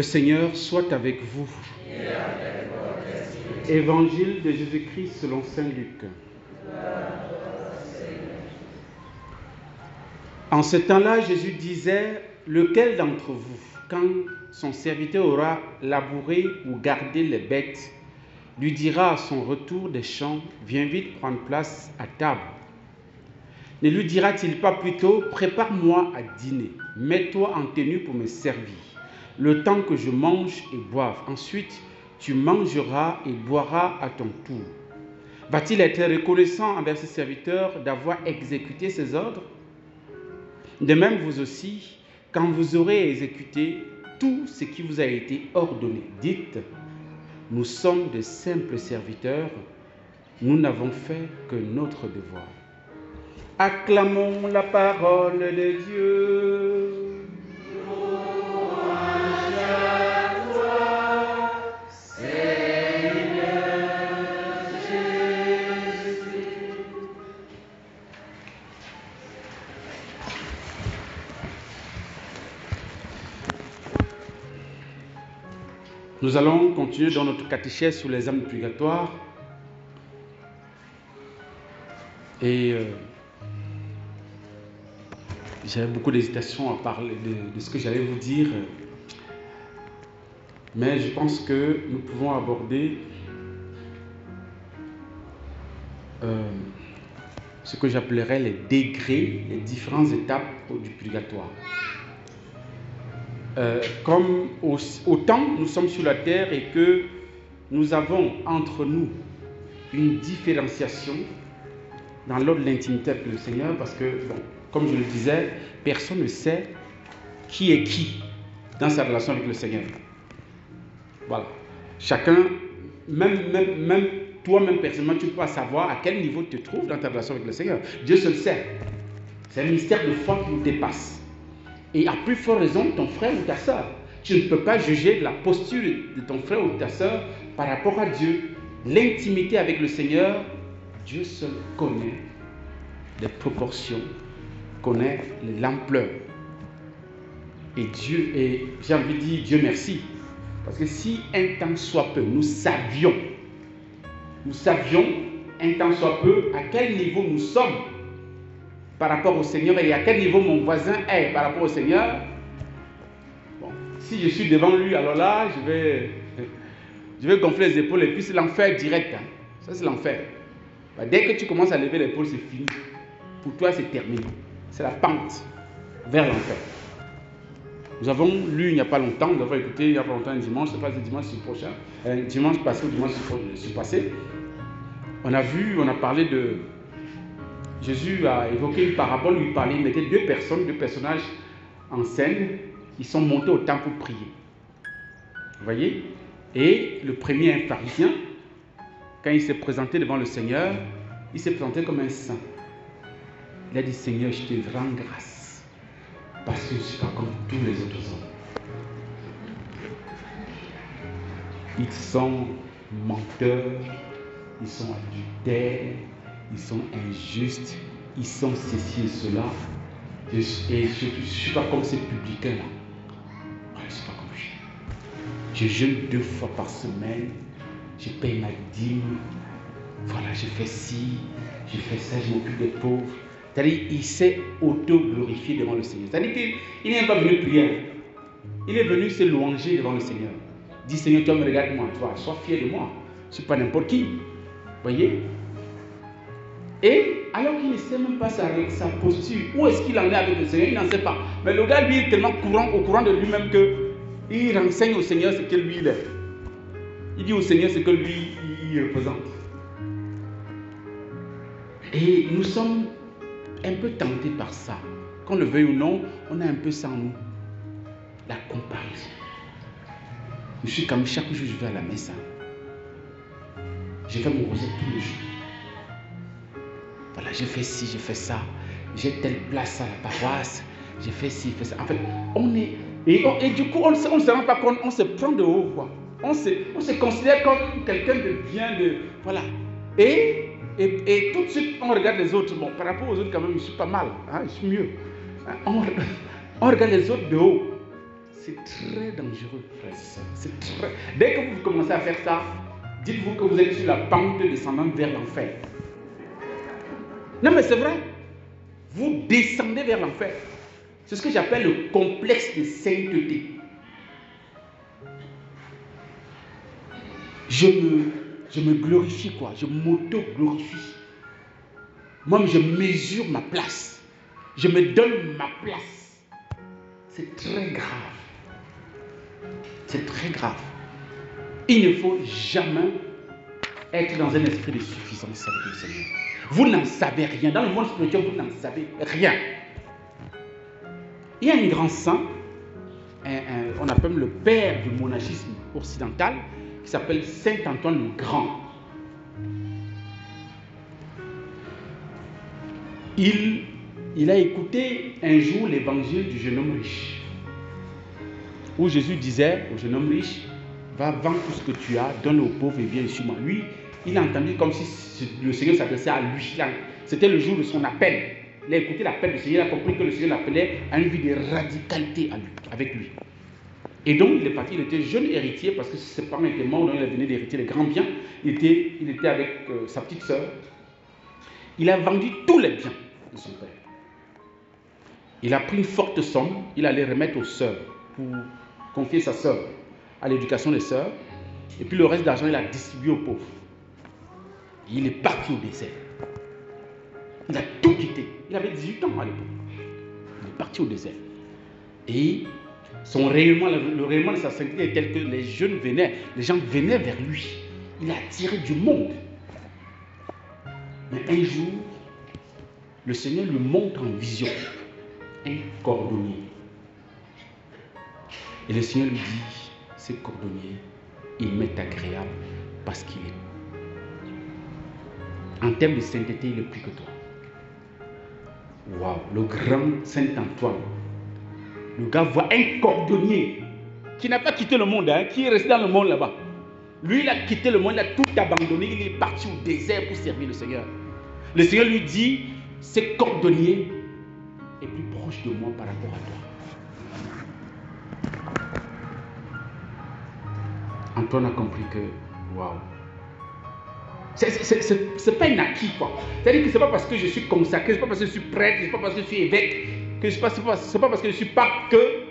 Le Seigneur soit avec vous. Évangile de Jésus-Christ selon saint Luc. En ce temps-là, Jésus disait, lequel d'entre vous, quand son serviteur aura labouré ou gardé les bêtes, lui dira à son retour des champs, viens vite prendre place à table. Ne lui dira-t-il pas plutôt, prépare-moi à dîner, mets-toi en tenue pour me servir, le temps que je mange et boive. Ensuite, tu mangeras et boiras à ton tour. Va-t-il être reconnaissant envers ses serviteurs d'avoir exécuté ses ordres? De même, vous aussi, quand vous aurez exécuté tout ce qui vous a été ordonné, dites, nous sommes de simples serviteurs, nous n'avons fait que notre devoir. Acclamons la parole de Dieu. Louange à toi, Seigneur Jésus. Nous allons continuer dans notre catéchèse sur les âmes purgatoires. Et j'avais beaucoup d'hésitation à parler de ce que j'allais vous dire. Mais je pense que nous pouvons aborder ce que j'appellerais les degrés, les différentes étapes du purgatoire. Comme autant nous sommes sur la terre et que nous avons entre nous une différenciation dans l'ordre de l'intimité avec le Seigneur, parce que, bon, comme je le disais, personne ne sait qui est qui dans sa relation avec le Seigneur. Voilà. Chacun, même toi-même personnellement, tu ne peux pas savoir à quel niveau tu te trouves dans ta relation avec le Seigneur. Dieu seul sait. C'est un mystère de foi qui nous dépasse. Et à plus forte raison, ton frère ou ta soeur. Tu ne peux pas juger de la posture de ton frère ou de ta soeur par rapport à Dieu. L'intimité avec le Seigneur, Dieu seul connaît les proportions, connaît l'ampleur. Et Dieu, et j'ai envie de dire Dieu merci. Parce que si un temps soit peu, nous savions un temps soit peu à quel niveau nous sommes par rapport au Seigneur et à quel niveau mon voisin est par rapport au Seigneur. Bon, si je suis devant lui, alors là, je vais gonfler les épaules et puis c'est l'enfer direct. Hein. Ça, c'est l'enfer. Bah, dès que tu commences à lever l'épaule, c'est fini. Pour toi, c'est terminé. C'est la pente vers l'enfer. Nous avons lu il n'y a pas longtemps, nous avons écouté il n'y a pas longtemps un dimanche, je ne sais pas si dimanche prochain, dimanche passé ou dimanche passé. On a parlé de... Jésus a évoqué une parabole où il mettait deux personnages en scène, ils sont montés au temple pour prier. Vous voyez? Et le premier, un pharisien, quand il s'est présenté devant le Seigneur, il s'est présenté comme un saint. Il a dit, Seigneur, je te rends grâce, parce que je ne suis pas comme tous les autres hommes. Ils sont menteurs, ils sont adultères, ils sont injustes, ils sont ceci et cela. Et je ne suis pas comme ces publicains-là. Je ne suis pas comme lui. Je jeûne 2 fois par semaine, je paye ma dîme, voilà, je fais ci, je fais ça, je m'occupe des pauvres. C'est-à-dire il s'est auto-glorifié devant le Seigneur. C'est-à-dire qu'il n'est pas venu prier. Il est venu se louanger devant le Seigneur. Il dit, Seigneur, toi me regardes moi, toi, sois fier de moi. Je ne suis pas n'importe qui. Vous voyez? Et alors qu'il ne sait même pas sa posture, où est-ce qu'il en est avec le Seigneur, il n'en sait pas. Mais le gars, lui, est tellement au courant de lui-même qu'il renseigne au Seigneur ce que lui il est. Il dit au Seigneur ce que lui il représente. Et nous sommes un peu tentés par ça. Qu'on le veuille ou non, on a un peu ça en nous. La comparaison. Je suis comme chaque jour, je vais à la messe. Je fais mon rosaire tous les jours. Voilà, j'ai fait ci, j'ai fait ça. J'ai telle place à la paroisse. J'ai fait ci, fait ça. En fait, on est... Et du coup, on ne se rend pas compte, on se prend de haut, quoi. On se considère comme quelqu'un de bien, de... Voilà. Et tout de suite, on regarde les autres. Bon, par rapport aux autres, quand même, je suis pas mal. Hein, je suis mieux. Hein, on regarde les autres de haut. C'est très dangereux, frères et sœurs. C'est très... Dès que vous commencez à faire ça, dites-vous que vous êtes sur la pente descendante vers l'enfer. Non, mais c'est vrai. Vous descendez vers l'enfer. C'est ce que j'appelle le complexe de sainteté. Je me glorifie, quoi. Je m'auto-glorifie. Moi, je mesure ma place. Je me donne ma place. C'est très grave. C'est très grave. Il ne faut jamais être dans un esprit de suffisance avec le Seigneur. Vous n'en savez rien. Dans le monde spirituel, vous n'en savez rien. Il y a un grand saint, on appelle le père du monachisme occidental, qui s'appelle Saint Antoine le Grand. Il a écouté un jour l'évangile du jeune homme riche, où Jésus disait au jeune homme riche, va vendre tout ce que tu as, donne aux pauvres et viens sur moi. Lui, il a entendu comme si le Seigneur s'adressait à lui. C'était le jour de son appel. Il a écouté l'appel du Seigneur, il a compris que le Seigneur l'appelait à une vie de radicalité avec lui. Et donc il est parti, il était jeune héritier parce que ses parents étaient morts, donc il venait d'hériter les grands biens. Il était avec sa petite sœur. Il a vendu tous les biens de son père. Il a pris une forte somme, il allait remettre aux sœurs pour confier sa sœur à l'éducation des sœurs. Et puis le reste d'argent, il a distribué aux pauvres. Et il est parti au désert. Il a tout quitté. Il avait 18 ans à l'époque. Il est parti au désert. Et son rayonnement, le rayonnement de sa sainteté est tel que les gens venaient vers lui. Il a attiré du monde. Mais un jour, le Seigneur lui montre en vision un cordonnier. Et le Seigneur lui dit, ce cordonnier, il m'est agréable parce qu'il est. En termes de sainteté, il est plus que toi. Waouh, le grand Saint Antoine. Le gars voit un cordonnier qui n'a pas quitté le monde, hein, qui est resté dans le monde là-bas. Lui, il a quitté le monde, il a tout abandonné, il est parti au désert pour servir le Seigneur. Le Seigneur lui dit, ce cordonnier est plus proche de moi par rapport à toi. Antoine a compris que, waouh, c'est pas un acquis, quoi. C'est-à-dire que c'est pas parce que je suis consacré, c'est pas parce que je suis prêtre, c'est pas parce que je suis évêque, que c'est pas parce que je suis pape que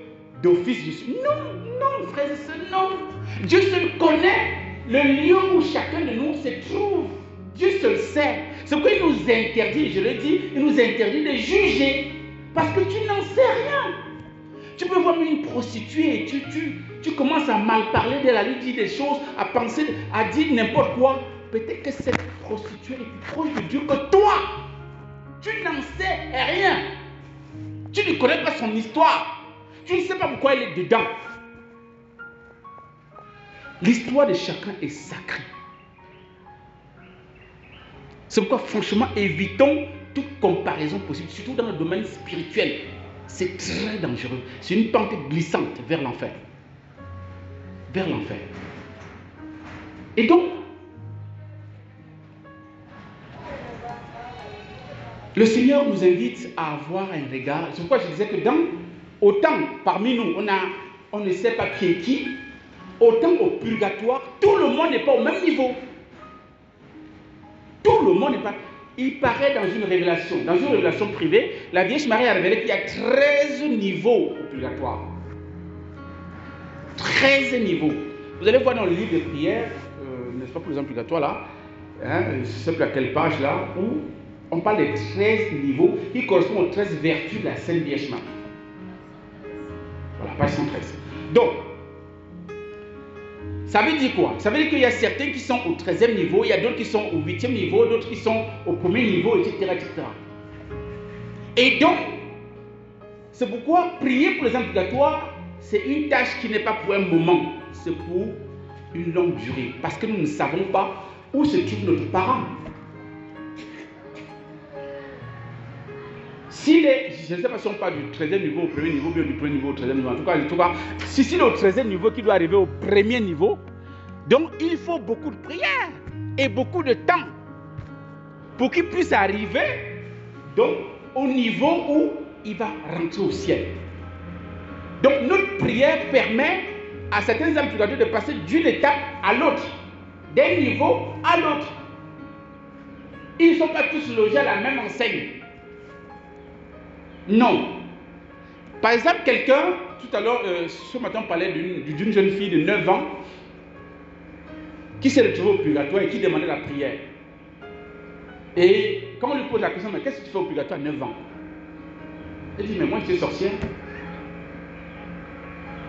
d'office je suis. Non, frère et sœur, non. Dieu seul connaît le lieu où chacun de nous se trouve. Dieu seul sait. C'est pourquoi il nous interdit, je le dis, il nous interdit de juger. Parce que tu n'en sais rien. Tu peux voir une prostituée, tu commences à mal parler d'elle, à lui dire des choses, à penser, à dire n'importe quoi. Peut-être que cette prostituée est plus proche de Dieu que toi. Tu n'en sais rien. Tu ne connais pas son histoire. Tu ne sais pas pourquoi elle est dedans. L'histoire de chacun est sacrée. C'est pourquoi, franchement, évitons toute comparaison possible, surtout dans le domaine spirituel. C'est très dangereux. C'est une pente glissante vers l'enfer. Vers l'enfer. Et donc, le Seigneur nous invite à avoir un regard. C'est pourquoi je disais que autant parmi nous, on ne sait pas qui est qui, autant au purgatoire, tout le monde n'est pas au même niveau. Tout le monde n'est pas. Il paraît dans une révélation privée, la Vierge Marie a révélé qu'il y a 13 niveaux au purgatoire. 13 niveaux. Vous allez voir dans le livre de prière, n'est-ce pas, pour exemple, purgatoire là, hein, je ne sais plus à quelle page là, où on parle des 13 niveaux qui correspondent aux 13 vertus de la Sainte Vierge Marie. Voilà, page 113. Donc, ça veut dire quoi? Ça veut dire qu'il y a certains qui sont au 13e niveau, il y a d'autres qui sont au 8e niveau, d'autres qui sont au 1er niveau, etc., etc. Et donc, c'est pourquoi prier pour les âmes purgatoires, c'est une tâche qui n'est pas pour un moment, c'est pour une longue durée. Parce que nous ne savons pas où se trouve notre parent. Je ne sais pas si on parle du 13e niveau au 1er niveau, bien du 1er niveau au 13e niveau. En tout cas, si c'est au 13e niveau qui doit arriver au 1er niveau, donc il faut beaucoup de prières et beaucoup de temps pour qu'il puisse arriver donc, au niveau où il va rentrer au ciel. Donc notre prière permet à certains âmes purgatoires de passer d'une étape à l'autre, d'un niveau à l'autre. Ils ne sont pas tous logés à la même enseigne. Non. Par exemple, quelqu'un, tout à l'heure, ce matin, on parlait d'une jeune fille de 9 ans qui s'est retrouvée au purgatoire et qui demandait la prière. Et quand on lui pose la question, mais qu'est-ce que tu fais au purgatoire à 9 ans? Elle dit, mais moi je suis sorcière.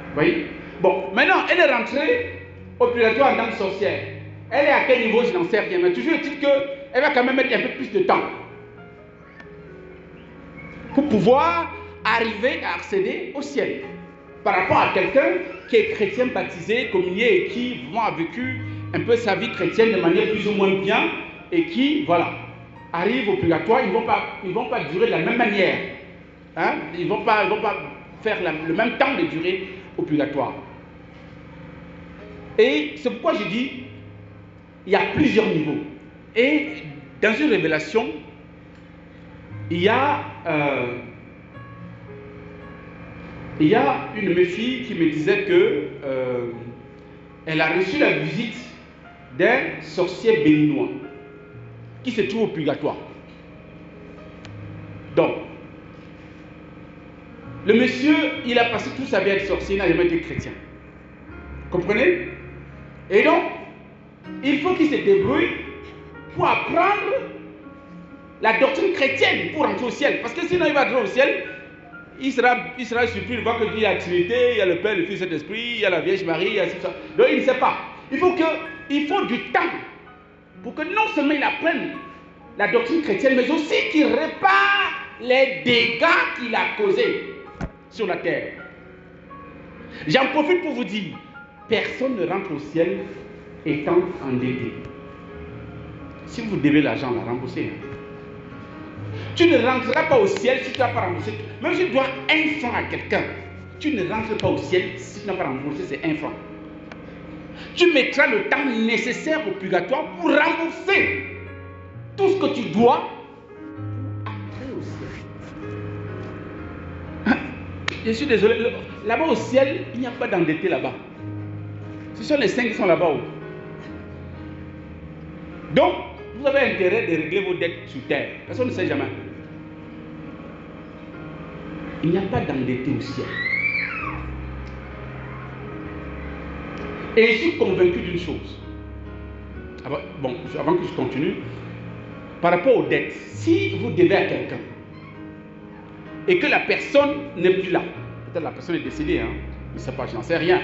Vous voyez? Bon, maintenant, elle est rentrée au purgatoire en tant que sorcière. Elle est à quel niveau, je n'en sais rien. Mais toujours est-il qu'elle va quand même mettre un peu plus de temps pour pouvoir arriver à accéder au ciel. Par rapport à quelqu'un qui est chrétien baptisé, communié et qui vraiment a vécu un peu sa vie chrétienne de manière plus ou moins bien et qui, voilà, arrive au purgatoire, ils ne vont pas durer de la même manière. Hein? Ils ne vont pas faire le même temps de durée au purgatoire. Et c'est pourquoi je dis, il y a plusieurs niveaux. Et dans une révélation, il y a une de mes filles qui me disait que elle a reçu la visite d'un sorcier béninois qui se trouve au purgatoire. Donc, le monsieur, il a passé toute sa vie à être sorcier, il n'a jamais été chrétien. Comprenez? Et donc, il faut qu'il se débrouille pour apprendre la doctrine chrétienne pour rentrer au ciel. Parce que sinon, il va entrer au ciel, il sera surpris de voir qu'il y a la Trinité, il y a le Père, le Fils et l'Esprit, il y a la Vierge Marie, il y a tout ça. Donc, il ne sait pas. Il faut du temps pour que non seulement il apprenne la doctrine chrétienne, mais aussi qu'il répare les dégâts qu'il a causés sur la terre. J'en profite pour vous dire, personne ne rentre au ciel étant endetté. Si vous devez l'argent, la rembourser. Tu ne rentreras pas au ciel si tu n'as pas remboursé. Même si tu dois 1 franc à quelqu'un, tu ne rentres pas au ciel si tu n'as pas remboursé ces 1 franc. Tu mettras le temps nécessaire au purgatoire pour rembourser tout ce que tu dois pour entrer au ciel. Je suis désolé, là-bas au ciel, il n'y a pas d'endetté là-bas. Ce sont les 5 qui sont là-bas. Donc, vous avez intérêt de régler vos dettes sur terre. Personne ne sait jamais. Il n'y a pas d'endetté au ciel. Et je suis convaincu d'une chose. Avant que je continue, par rapport aux dettes, si vous devez à quelqu'un et que la personne n'est plus là, peut-être la personne est décédée, hein, je ne sais pas, je n'en sais rien.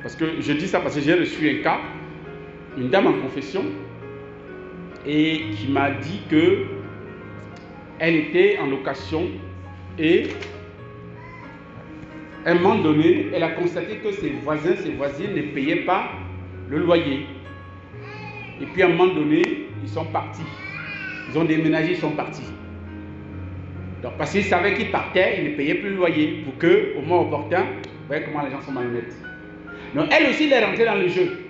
Parce que je dis ça parce que j'ai reçu un cas, une dame en confession, et qui m'a dit que elle était en location et à un moment donné, elle a constaté que ses voisins, ses voisines ne payaient pas le loyer. Et puis à un moment donné, ils sont partis. Ils ont déménagé, ils sont partis. Donc parce qu'ils savaient qu'ils partaient, ils ne payaient plus le loyer. Pour que, au moment opportun, vous voyez comment les gens sont malhonnêtes. Donc elle aussi, elle est rentrée dans le jeu.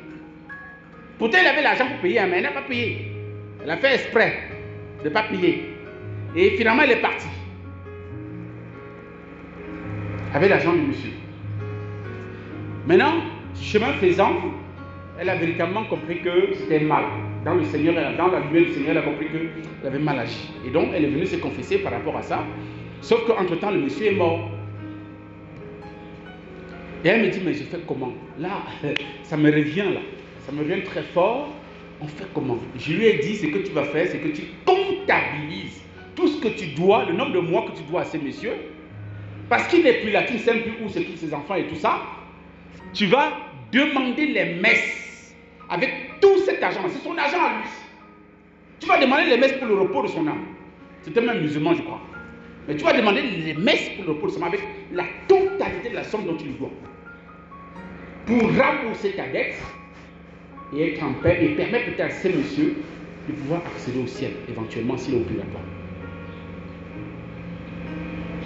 Pourtant, elle avait l'argent pour payer, mais elle n'a pas payé. Elle a fait exprès de ne pas payer. Et finalement, elle est partie. Avec l'argent du monsieur. Maintenant, chemin faisant, elle a véritablement compris que c'était mal. Dans le Seigneur, dans la lumière du Seigneur, elle a compris qu'elle avait mal agi. Et donc, elle est venue se confesser par rapport à ça. Sauf qu'entre-temps, le monsieur est mort. Et elle me dit, mais je fais comment? Là, ça me revient là. Ça me revient très fort. On fait comment? Je lui ai dit, ce que tu vas faire, c'est que tu comptabilises tout ce que tu dois, le nombre de mois que tu dois à ces messieurs. Parce qu'il n'est plus là, tu ne sais plus où c'est tous ses enfants et tout ça. Tu vas demander les messes avec tout cet argent. C'est son argent à lui. Tu vas demander les messes pour le repos de son âme. C'était même musulman, je crois. Mais tu vas demander les messes pour le repos de son âme avec la totalité de la somme dont tu lui dois. Pour rembourser ta dette et être en paix et permettre peut-être à ces messieurs de pouvoir accéder au ciel, éventuellement s'il est au purgatoire.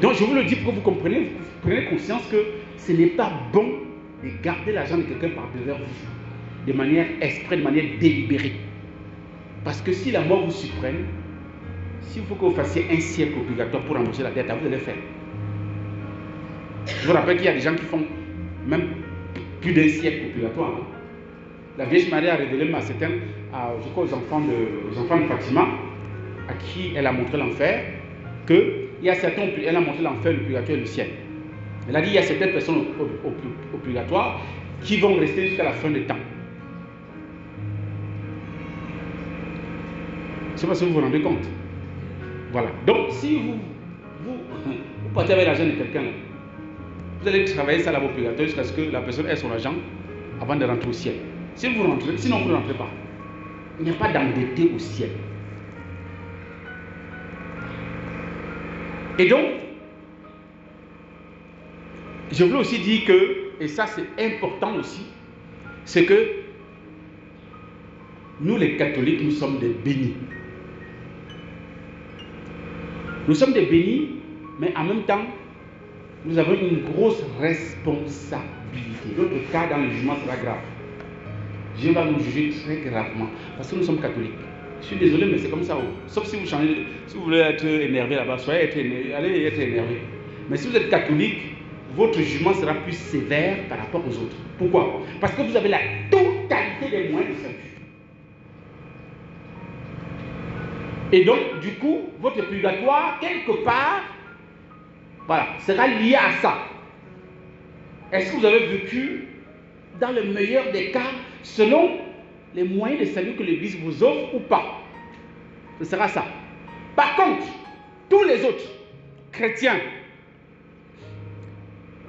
Donc je vous le dis pour que vous compreniez, vous prenez conscience que ce n'est pas bon de garder l'argent de quelqu'un par devers vous, de manière exprès, de manière délibérée. Parce que si la mort vous surprenne, s'il faut que vous fassiez un siècle au purgatoire pour rembourser la dette, vous allez faire. Je vous rappelle qu'il y a des gens qui font même plus d'un siècle au purgatoire. Hein. La Vierge Marie a révélé à certains, je crois aux enfants de Fatima, à qui elle a montré l'enfer, qu'il y a certains, elle a montré l'enfer, le purgatoire et le ciel. Elle a dit qu'il y a certaines personnes au purgatoire qui vont rester jusqu'à la fin des temps. Je ne sais pas si vous vous rendez compte. Voilà. Donc, si vous partez avec l'argent de quelqu'un, vous allez travailler ça là-bas au purgatoire jusqu'à ce que la personne ait son argent avant de rentrer au ciel. Si vous rentrez, sinon vous ne rentrez pas. Il n'y a pas d'endetté au ciel. Et donc, je voulais aussi dire que, et ça c'est important aussi, c'est que nous les catholiques, nous sommes des bénis. Nous sommes des bénis, mais en même temps, nous avons une grosse responsabilité. Notre cas dans le jugement sera grave. Dieu va nous juger très gravement, parce que nous sommes catholiques. Je suis désolé, mais c'est comme ça. Sauf si vous changez, si vous voulez être énervé là-bas, allez être énervé. Mais si vous êtes catholique, votre jugement sera plus sévère par rapport aux autres. Pourquoi? Parce que vous avez la totalité des moyens de salut. Et donc, du coup, votre purgatoire, quelque part, voilà, sera lié à ça. Est-ce que vous avez vécu dans le meilleur des cas, selon les moyens de salut que l'Église vous offre ou pas? Ce sera ça. Par contre, tous les autres chrétiens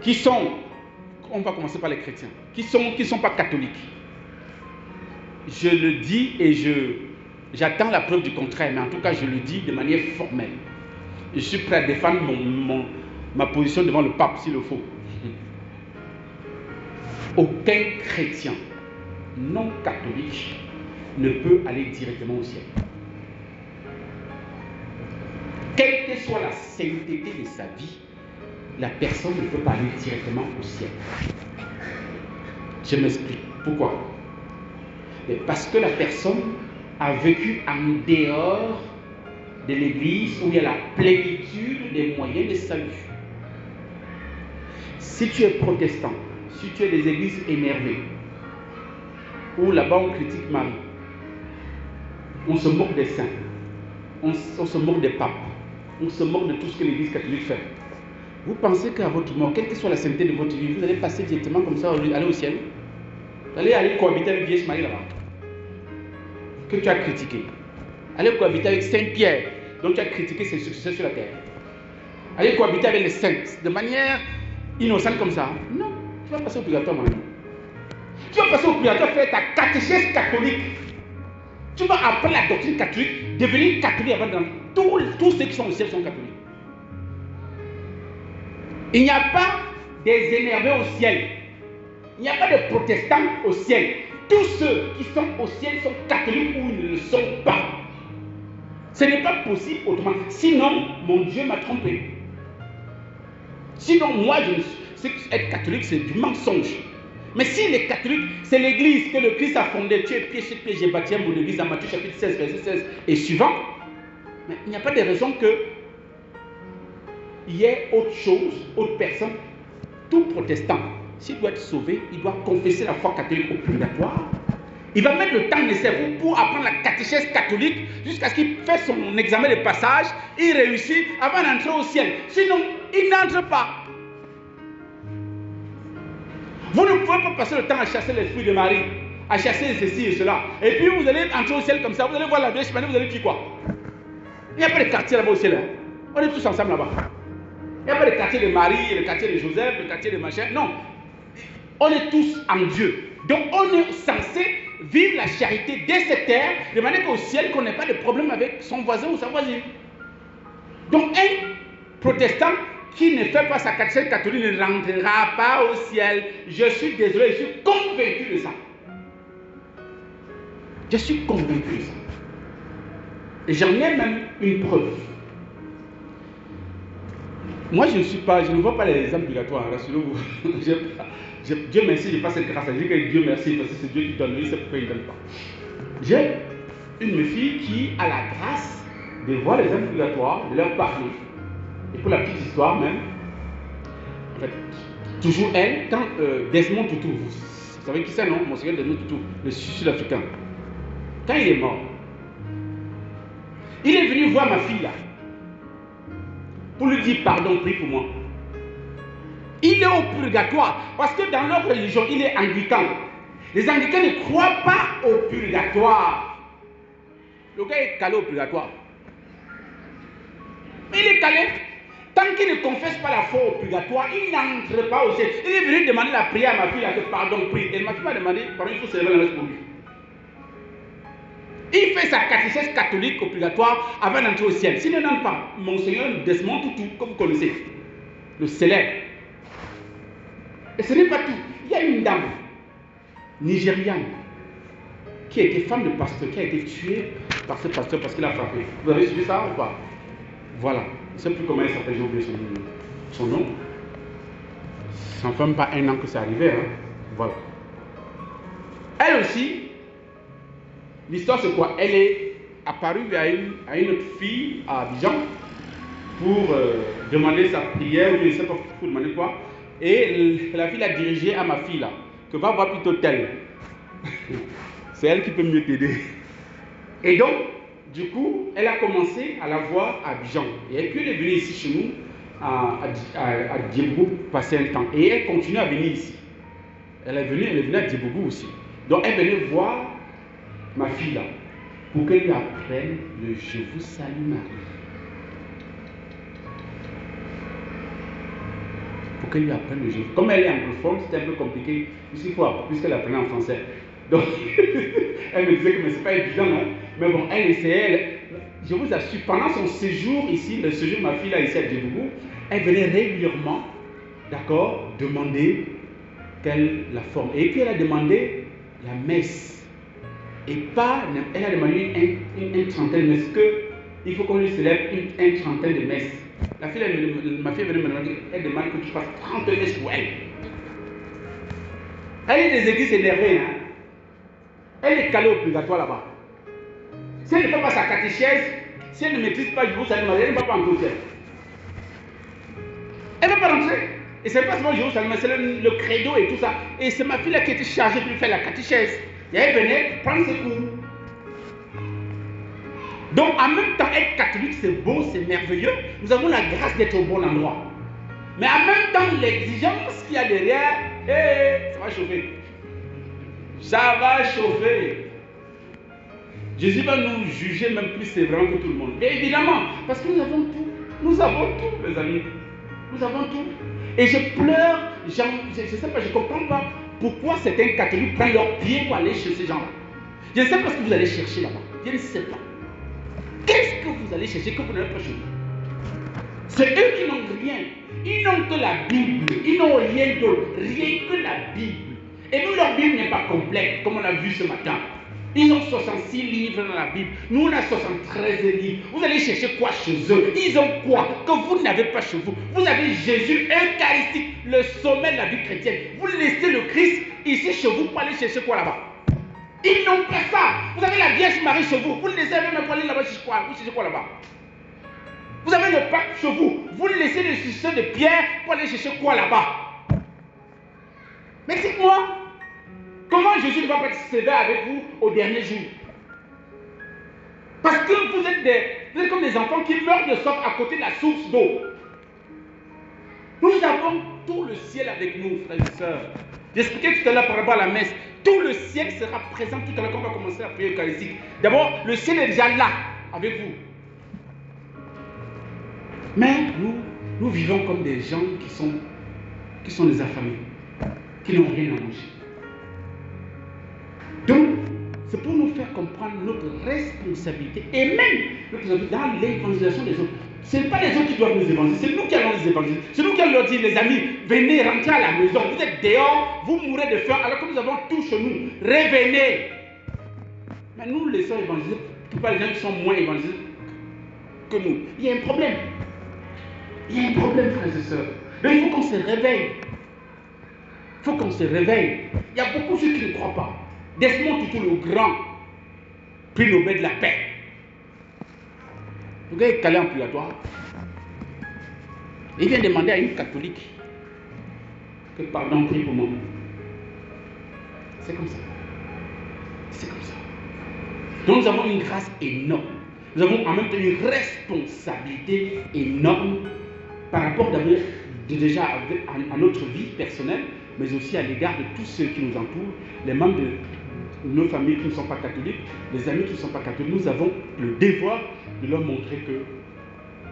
qui sont, on va commencer par les chrétiens, qui sont pas catholiques, je le dis et j'attends la preuve du contraire, mais en tout cas je le dis de manière formelle. Je suis prêt à défendre ma position devant le pape s'il le faut. Aucun chrétien non catholique ne peut aller directement au ciel. Quelle que soit la sainteté de sa vie, la personne ne peut pas aller directement au ciel. Je m'explique. Pourquoi? Parce que la personne a vécu en dehors de l'église où il y a la plénitude des moyens de salut. Si tu es protestant, si tu es des églises énervées, où là-bas on critique Marie, on se moque des saints, on se moque des papes, on se moque de tout ce que l'église catholique fait. Vous pensez qu'à votre mort, quelle que soit la sainteté de votre vie, vous allez passer directement comme ça, aller au ciel? Vous allez aller cohabiter avec Vierge Marie là-bas, que tu as critiqué. Allez cohabiter avec Saint-Pierre, dont tu as critiqué ses successeurs sur la terre. Allez cohabiter avec les saints, de manière innocente comme ça. Non, tu vas passer au purgatoire maintenant. Tu vas passer au purgatoire, faire ta catéchèse catholique. Tu vas apprendre la doctrine catholique, devenir catholique avant de... Tous ceux qui sont au ciel sont catholiques. Il n'y a pas des énervés au ciel. Il n'y a pas de protestants au ciel. Tous ceux qui sont au ciel sont catholiques ou ils ne le sont pas. Ce n'est pas possible autrement. Sinon, mon Dieu m'a trompé. Sinon, moi, être catholique, c'est du mensonge. Mais si les catholiques, c'est l'église que le Christ a fondée, tu es pied sur pied, j'ai bâti mon église en Matthieu chapitre 16, verset 16 et suivant, mais il n'y a pas de raison que il y ait autre chose, autre personne. Tout protestant, s'il doit être sauvé, il doit confesser la foi catholique au purgatoire. Il va mettre le temps nécessaire pour apprendre la catéchèse catholique jusqu'à ce qu'il fasse son examen de passage, il réussit avant d'entrer au ciel. Sinon, il n'entre pas. Vous ne pouvez pas passer le temps à chasser l'esprit de Marie, à chasser ceci et cela. Et puis vous allez entrer au ciel comme ça, vous allez voir la Vierge Marie, vous allez dire quoi? Il n'y a pas de quartier là-bas au ciel. Hein? On est tous ensemble là-bas. Il n'y a pas de quartier de Marie, le quartier de Joseph, le quartier de machin. Non. On est tous en Dieu. Donc on est censé vivre la charité dès cette terre, de manière qu'au ciel, qu'on n'ait pas de problème avec son voisin ou sa voisine. Donc un protestant qui ne fait pas sa catéchèse catholique ne rentrera pas au ciel. Je suis désolé, je suis convaincu de ça. Je suis convaincu de ça. Et j'en ai même une preuve. Moi, je ne vois pas les ambulatoires, rassurez-vous. Dieu merci, je n'ai pas cette grâce. Je dis que Dieu merci parce que c'est Dieu qui donne, il sait pourquoi il ne donne pas. J'ai une de mes filles qui a la grâce de voir les ambulatoires, de leur parler. Et pour la petite histoire même, fait, toujours elle, quand Desmond Tutu, vous savez qui c'est, non? Monseigneur Desmond Tutu, le Sud-Africain. Quand il est mort, il est venu voir ma fille là, pour lui dire pardon, prie pour moi. Il est au purgatoire, parce que dans leur religion, il est anglican. Les anglicans ne croient pas au purgatoire. Le gars est calé au purgatoire. Il est calé. Tant qu'il ne confesse pas la foi au purgatoire, il n'entre pas au ciel. Il est venu demander la prière à ma fille, là, que pardon, prie. Elle ne m'a pas demandé, pardon, il faut se lever la messe pour lui. Il fait sa catéchèse catholique obligatoire avant d'entrer au ciel. S'il n'entre pas, Monseigneur Desmond Tutu, comme vous connaissez, le célèbre. Et ce n'est pas tout. Il y a une dame nigériane qui a été femme de pasteur, qui a été tuée par ce pasteur parce qu'il a frappé. Vous avez suivi ça ou pas? Voilà. Je ne sais plus comment elle s'appelle, j'ai oublié son nom. Ça ne fait même pas un an que c'est arrivé. Hein? Voilà. Elle aussi, l'histoire c'est quoi? Elle est apparue à une autre fille à Abidjan pour demander sa prière, ou je ne sais pas pour demander quoi. Et la fille l'a dirigée à ma fille là, que va voir plutôt telle. C'est elle qui peut mieux t'aider. Et donc, du coup, elle a commencé à la voir à Abidjan. Et puis elle est venue ici chez nous, à Diebougou, passer un temps. Et elle continue à venir ici. Elle est venue à Diebougou aussi. Donc elle venait voir ma fille là, pour qu'elle lui apprenne le Je vous salue Marie. Pour qu'elle lui apprenne le Je vous. Comme elle est anglophone, c'était un peu compliqué, puisqu'elle apprenait en français. Donc, elle me disait que ce n'est pas évident, hein. Mais bon, elle essayait. Je vous assure, pendant son séjour ici, le séjour de ma fille là ici à Djibougou, elle venait régulièrement, d'accord, demander qu'elle la forme. Et puis elle a demandé la messe. Et pas, elle a demandé une trentaine de messes, qu'il faut qu'on lui célèbre une trentaine de messes. Ma fille venait me demander, elle demande que tu fasses 30 messes pour elle. Elle est des églises énervées, hein. Elle est calée au purgatoire là-bas. Si elle ne fait pas sa catéchèse, si elle ne maîtrise pas Je vous salue Marie, elle ne va pas entrer au ciel. Elle ne va pas rentrer. Et ce n'est pas seulement Je vous salue Marie, c'est le credo et tout ça. Et c'est ma fille là qui était chargée de lui faire la catéchèse. Et elle venait prendre ses cours. Donc en même temps, être catholique, c'est beau, c'est merveilleux. Nous avons la grâce d'être au bon endroit. Mais en même temps, l'exigence qu'il y a derrière, ça va chauffer. Ça va chauffer. Jésus va nous juger même plus sévèrement que tout le monde. Mais évidemment, parce que nous avons tout. Nous avons tout, mes amis. Nous avons tout. Et je pleure, je ne sais pas, je ne comprends pas pourquoi certains catholiques prennent leurs pieds pour aller chez ces gens-là. Je ne sais pas ce que vous allez chercher là-bas. Je ne sais pas. Qu'est-ce que vous allez chercher que vous n'avez pas chez vous? C'est eux qui n'ont rien. Ils n'ont que la Bible. Ils n'ont rien d'autre. Rien que la Bible. Et nous, leur Bible n'est pas complète, comme on l'a vu ce matin. Ils ont 66 livres dans la Bible. Nous, on a 73 livres. Vous allez chercher quoi chez eux? Ils ont quoi que vous n'avez pas chez vous? Vous avez Jésus eucharistique, le sommet de la vie chrétienne. Vous laissez le Christ ici chez vous pour aller chercher quoi là-bas? Ils n'ont pas ça. Vous avez la Vierge Marie chez vous. Vous ne laissez même pas aller là-bas chercher quoi? Vous cherchez quoi là-bas? Vous avez le pape chez vous. Vous laissez le succès de Pierre pour aller chercher quoi là-bas? Mais dites-moi, comment Jésus ne va pas être sévère avec vous au dernier jour? Parce que vous êtes comme des enfants qui meurent de soif à côté de la source d'eau. Nous avons tout le ciel avec nous, frères et sœurs. J'expliquais tout à l'heure par rapport à la messe. Tout le ciel sera présent tout à l'heure quand on va commencer la prière eucharistique. D'abord, le ciel est déjà là, avec vous. Mais nous vivons comme des gens qui sont des affamés, qui n'ont rien à manger. Donc, c'est pour nous faire comprendre notre responsabilité et même dans l'évangélisation des autres. Ce n'est pas les autres qui doivent nous évangéliser, c'est nous qui allons les évangéliser. C'est nous qui allons leur dire, les amis, venez rentrer à la maison. Vous êtes dehors, vous mourrez de faim alors que nous avons tout chez nous. Revenez. Mais nous laissons évangéliser, pas les gens qui sont moins évangélisés que nous. Il y a un problème. Il y a un problème, frères et sœurs. Mais il faut qu'on se réveille. Il faut qu'on se réveille. Il y a beaucoup de ceux qui ne croient pas. Desmond Tutu, le grand prix Nobel de la paix. Le gars est calé en purgatoire. Il vient demander à une catholique que pardon, prie pour moi. C'est comme ça. C'est comme ça. Donc nous avons une grâce énorme. Nous avons en même temps une responsabilité énorme par rapport déjà à notre vie personnelle, mais aussi à l'égard de tous ceux qui nous entourent, les membres de nos familles qui ne sont pas catholiques, les amis qui ne sont pas catholiques. Nous avons le devoir de leur montrer que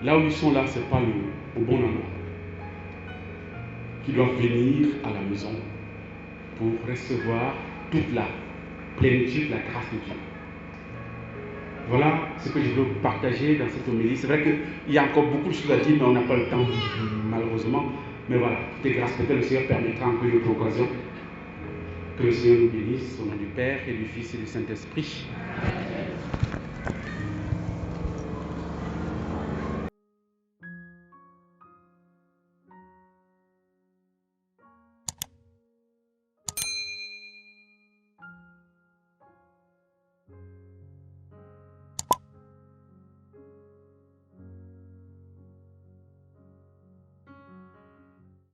là où ils sont là, ce n'est pas au bon endroit. Qu'ils doivent venir à la maison pour recevoir toute la plénitude, la grâce de Dieu. Voilà ce que je veux partager dans cette homélie. C'est vrai qu'il y a encore beaucoup de choses à dire, mais on n'a pas le temps, malheureusement. Mais voilà, toutes les grâces, peut-être le Seigneur permettra encore une autre occasion. Que le Seigneur nous bénisse, au nom du Père et du Fils et du Saint-Esprit.